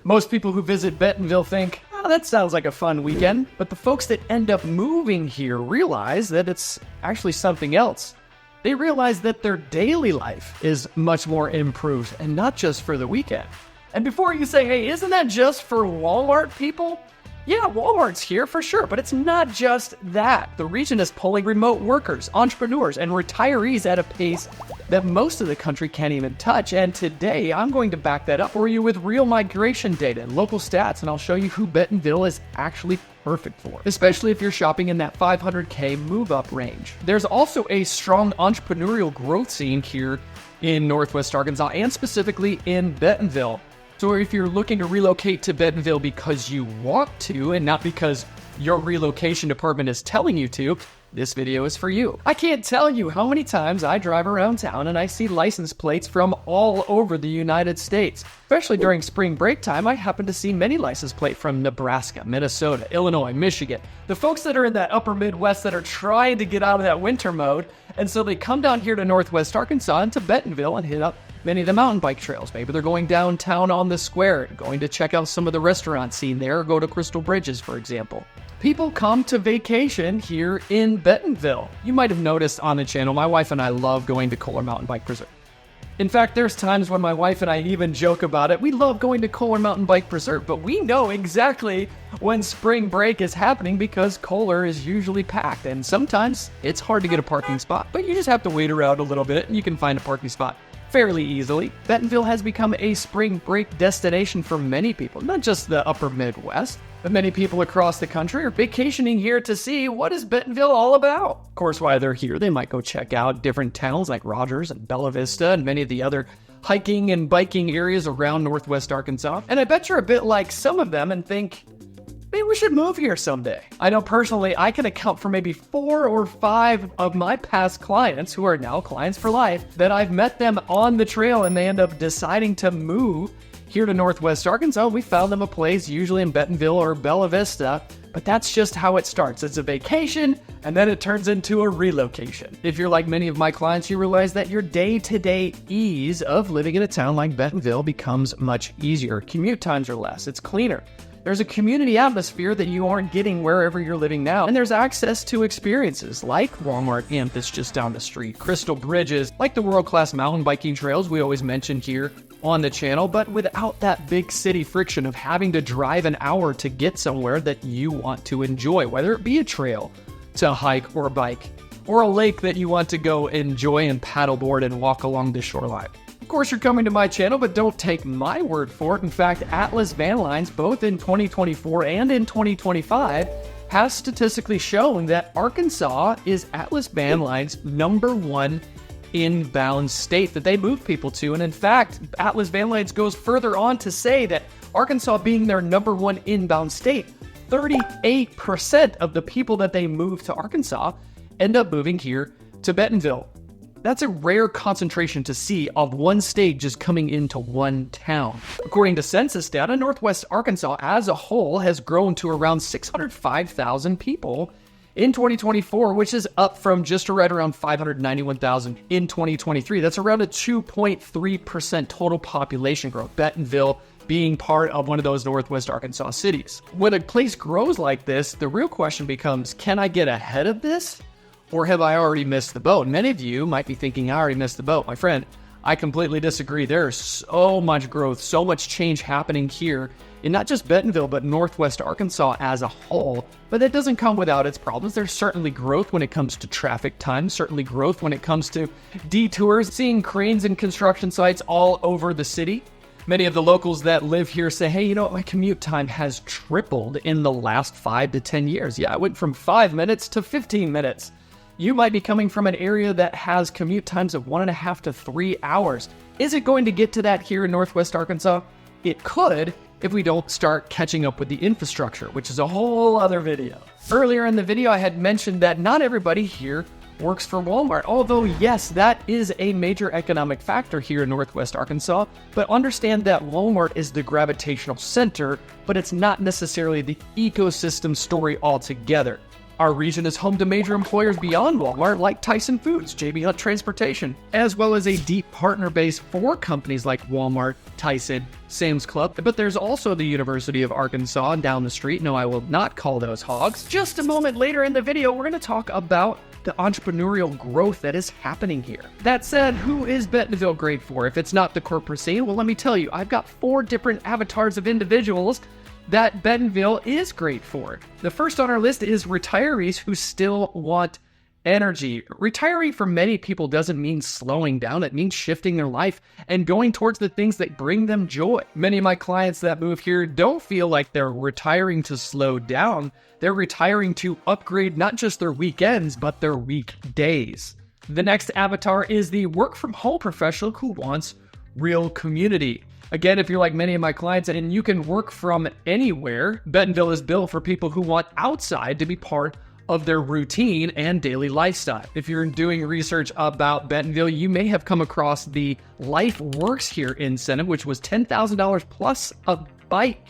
Most people who visit Bentonville think, oh, that sounds like a fun weekend. But the folks that end up moving here realize that it's actually something else. They realize that their daily life is much more improved, and not just for the weekend. And before you say, hey, isn't that just for Walmart people? Yeah, Walmart's here for sure, but it's not just that. The region is pulling remote workers, entrepreneurs, and retirees at a pace that most of the country can't even touch. And today, I'm going to back that up for you with real migration data and local stats, and I'll show you who Bentonville is actually perfect for, especially if you're shopping in that 500K move-up range. There's also a strong entrepreneurial growth scene here in Northwest Arkansas, and specifically in Bentonville. So if you're looking to relocate to Bentonville because you want to and not because your relocation department is telling you to, this video is for you. I can't tell you how many times I drive around town and I see license plates from all over the United States. Especially during spring break time, I happen to see many license plates from Nebraska, Minnesota, Illinois, Michigan. The folks that are in that upper Midwest that are trying to get out of that winter mode, and so they come down here to Northwest Arkansas and to Bentonville and hit up many of the mountain bike trails. Maybe they're going downtown on the square, going to check out some of the restaurant scene there, or go to Crystal Bridges, for example. People come to vacation here in Bentonville. You might have noticed on the channel, my wife and I love going to Kohler Mountain Bike Preserve. In fact, there's times when my wife and I even joke about it. We love going to Kohler Mountain Bike Preserve, but we know exactly when spring break is happening because Kohler is usually packed, and sometimes it's hard to get a parking spot, but you just have to wait around a little bit and you can find a parking spot fairly easily. Bentonville has become a spring break destination for many people, not just the upper Midwest, but many people across the country are vacationing here to see what is Bentonville all about. Of course, while they're here, they might go check out different towns like Rogers and Bella Vista and many of the other hiking and biking areas around Northwest Arkansas. And I bet you're a bit like some of them and think, maybe we should move here someday. I know personally, I can account for maybe 4 or 5 of my past clients who are now clients for life that I've met them on the trail and they end up deciding to move here to Northwest Arkansas. We found them a place usually in Bentonville or Bella Vista, but that's just how it starts. It's a vacation and then it turns into a relocation. If you're like many of my clients, you realize that your day-to-day ease of living in a town like Bentonville becomes much easier. Commute times are less, it's cleaner. There's a community atmosphere that you aren't getting wherever you're living now. And there's access to experiences like Walmart Campus just down the street, Crystal Bridges, like the world-class mountain biking trails we always mention here on the channel, but without that big city friction of having to drive an hour to get somewhere that you want to enjoy, whether it be a trail to hike or bike, or a lake that you want to go enjoy and paddleboard and walk along the shoreline. Of course, you're coming to my channel, but don't take my word for it. In fact, Atlas Van Lines, both in 2024 and in 2025, has statistically shown that Arkansas is Atlas Van Lines' #1 inbound state that they move people to. And in fact, Atlas Van Lines goes further on to say that Arkansas being their #1 inbound state, 38% of the people that they move to Arkansas end up moving here to Bentonville. That's a rare concentration to see of one state just coming into one town. According to census data, Northwest Arkansas as a whole has grown to around 605,000 people in 2024, which is up from just right around 591,000 in 2023. That's around a 2.3% total population growth. Bentonville being part of one of those Northwest Arkansas cities. When a place grows like this, the real question becomes, can I get ahead of this? Or have I already missed the boat? Many of you might be thinking, I already missed the boat. My friend, I completely disagree. There's so much growth, so much change happening here in not just Bentonville, but Northwest Arkansas as a whole. But that doesn't come without its problems. There's certainly growth when it comes to traffic time, certainly growth when it comes to detours, seeing cranes and construction sites all over the city. Many of the locals that live here say, hey, you know what, my commute time has tripled in the last 5 to 10 years. Yeah, it went from 5 minutes to 15 minutes. You might be coming from an area that has commute times of 1.5 to 3 hours. Is it going to get to that here in Northwest Arkansas? It could if we don't start catching up with the infrastructure, which is a whole other video. Earlier in the video, I had mentioned that not everybody here works for Walmart, although yes, that is a major economic factor here in Northwest Arkansas, but understand that Walmart is the gravitational center, but it's not necessarily the ecosystem story altogether. Our region is home to major employers beyond Walmart like Tyson Foods, JB Hunt Transportation, as well as a deep partner base for companies like Walmart, Tyson, Sam's Club. But there's also the University of Arkansas down the street. No, I will not call those hogs. Just a moment later in the video, we're going to talk about the entrepreneurial growth that is happening here. That said, who is Bentonville great for if it's not the corporate scene? Well, let me tell you, I've got 4 different avatars of individuals that Bentonville is great for. The first on our list is retirees who still want energy. Retiring for many people doesn't mean slowing down. It means shifting their life and going towards the things that bring them joy. Many of my clients that move here don't feel like they're retiring to slow down. They're retiring to upgrade not just their weekends, but their weekdays. The next avatar is the work from home professional who wants real community. Again, if you're like many of my clients and you can work from anywhere, Bentonville is built for people who want outside to be part of their routine and daily lifestyle. If you're doing research about Bentonville, you may have come across the Life Works Here incentive, which was $10,000 plus a bike.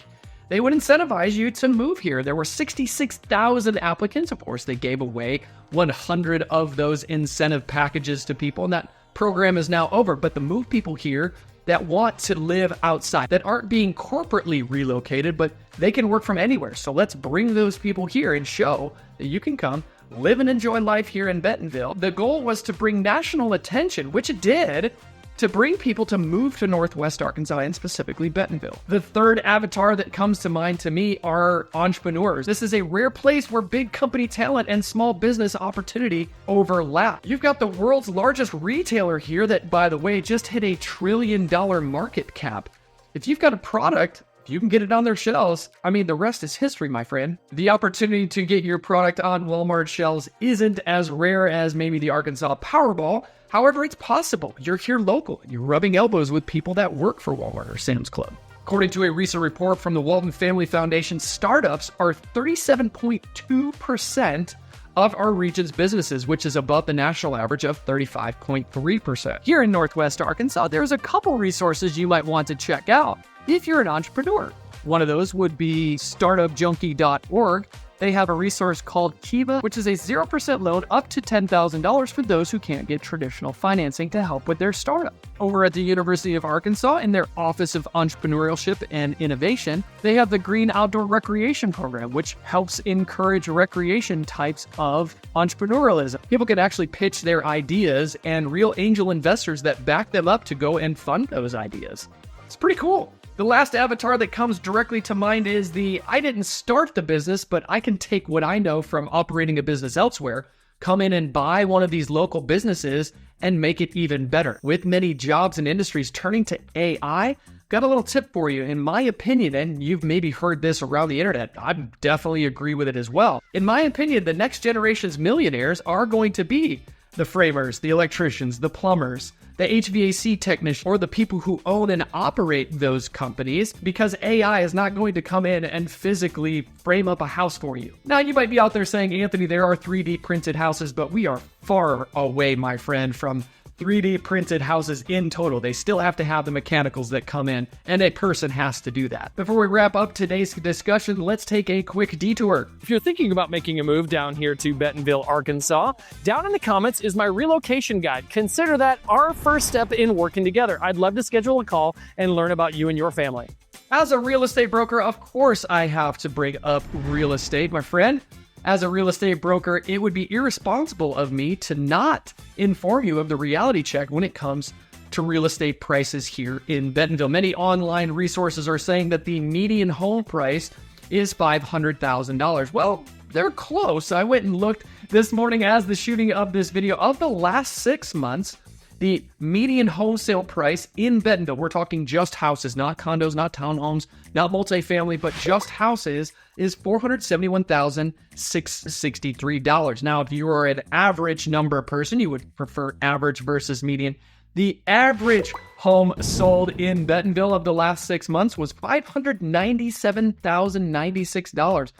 They would incentivize you to move here. There were 66,000 applicants. Of course, they gave away 100 of those incentive packages to people, and that program is now over. But the move people here that want to live outside, that aren't being corporately relocated, but they can work from anywhere. So let's bring those people here and show that you can come, live and enjoy life here in Bentonville. The goal was to bring national attention, which it did, to bring people to move to Northwest Arkansas and specifically Bentonville. The third avatar that comes to mind to me are entrepreneurs. This is a rare place where big company talent and small business opportunity overlap. You've got the world's largest retailer here that, by the way, just hit $1 trillion market cap. If you've got a product, if you can get it on their shelves, I mean, the rest is history, my friend. The opportunity to get your product on Walmart shelves isn't as rare as maybe the Arkansas Powerball. However, it's possible. You're here local and you're rubbing elbows with people that work for Walmart or Sam's Club. According to a recent report from the Walton Family Foundation, startups are 37.2% of our region's businesses, which is above the national average of 35.3%. Here in Northwest Arkansas, there's a couple resources you might want to check out if you're an entrepreneur. One of those would be startupjunkie.org. They have a resource called Kiva, which is a 0% loan up to $10,000 for those who can't get traditional financing to help with their startup. Over at the University of Arkansas, in their Office of Entrepreneurship and Innovation, they have the Green Outdoor Recreation Program, which helps encourage recreation types of entrepreneurialism. People can actually pitch their ideas and real angel investors that back them up to go and fund those ideas. It's pretty cool. The last avatar that comes directly to mind is I didn't start the business, but I can take what I know from operating a business elsewhere, come in and buy one of these local businesses and make it even better. With many jobs and industries turning to AI, got a little tip for you. In my opinion, and you've maybe heard this around the internet, I definitely agree with it as well. In my opinion, the next generation's millionaires are going to be the framers, the electricians, the plumbers, the HVAC technicians, or the people who own and operate those companies, because AI is not going to come in and physically frame up a house for you. Now, you might be out there saying, Anthony, there are 3D printed houses, but we are far away, my friend, from 3D printed houses in total. They still have to have the mechanicals that come in, and a person has to do that. Before we wrap up today's discussion, let's take a quick detour. If you're thinking about making a move down here to Bentonville, Arkansas, down in the comments is my relocation guide. Consider that our first step in working together. I'd love to schedule a call and learn about you and your family. As a real estate broker, of course I have to bring up real estate, my friend. As a real estate broker, it would be irresponsible of me to not inform you of the reality check when it comes to real estate prices here in Bentonville. Many online resources are saying that the median home price is $500,000. Well, they're close. I went and looked this morning as the shooting of this video. Of the last 6 months, the median home sale price in Bentonville, we're talking just houses, not condos, not townhomes, not multifamily, but just houses, is $471,663. Now, if you are an average number person, you would prefer average versus median. The average home sold in Bentonville of the last 6 months was $597,096.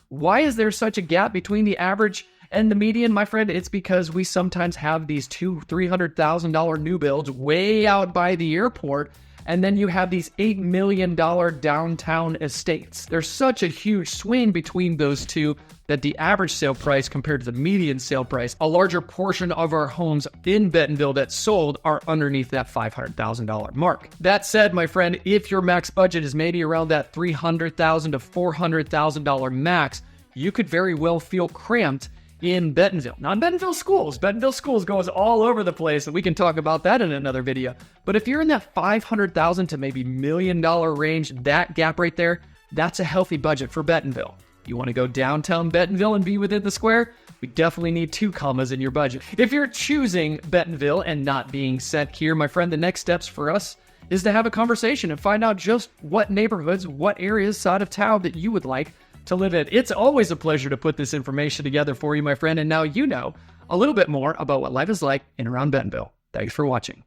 Why is there such a gap between the average and the median, my friend? It's because we sometimes have these $200,000-$300,000 new builds way out by the airport And then you have these $8 million downtown estates. There's such a huge swing between those two that the average sale price compared to the median sale price, a larger portion of our homes in Bentonville that sold are underneath that $500,000 mark. That said, my friend, if your max budget is maybe around that $300,000 to $400,000 max, you could very well feel cramped in Bentonville. Now, in Bentonville schools goes all over the place, and we can talk about that in another video. But if you're in that $500,000 to maybe $1 million range, that gap right there, that's a healthy budget for Bentonville. You want to go downtown Bentonville and be within the square? We definitely need 2 commas in your budget. If you're choosing Bentonville and not being set here, my friend, the next steps for us is to have a conversation and find out just what neighborhoods, what areas side of town that you would like to live in. It's always a pleasure to put this information together for you, my friend, and now you know a little bit more about what life is like in around Bentonville. Thanks for watching.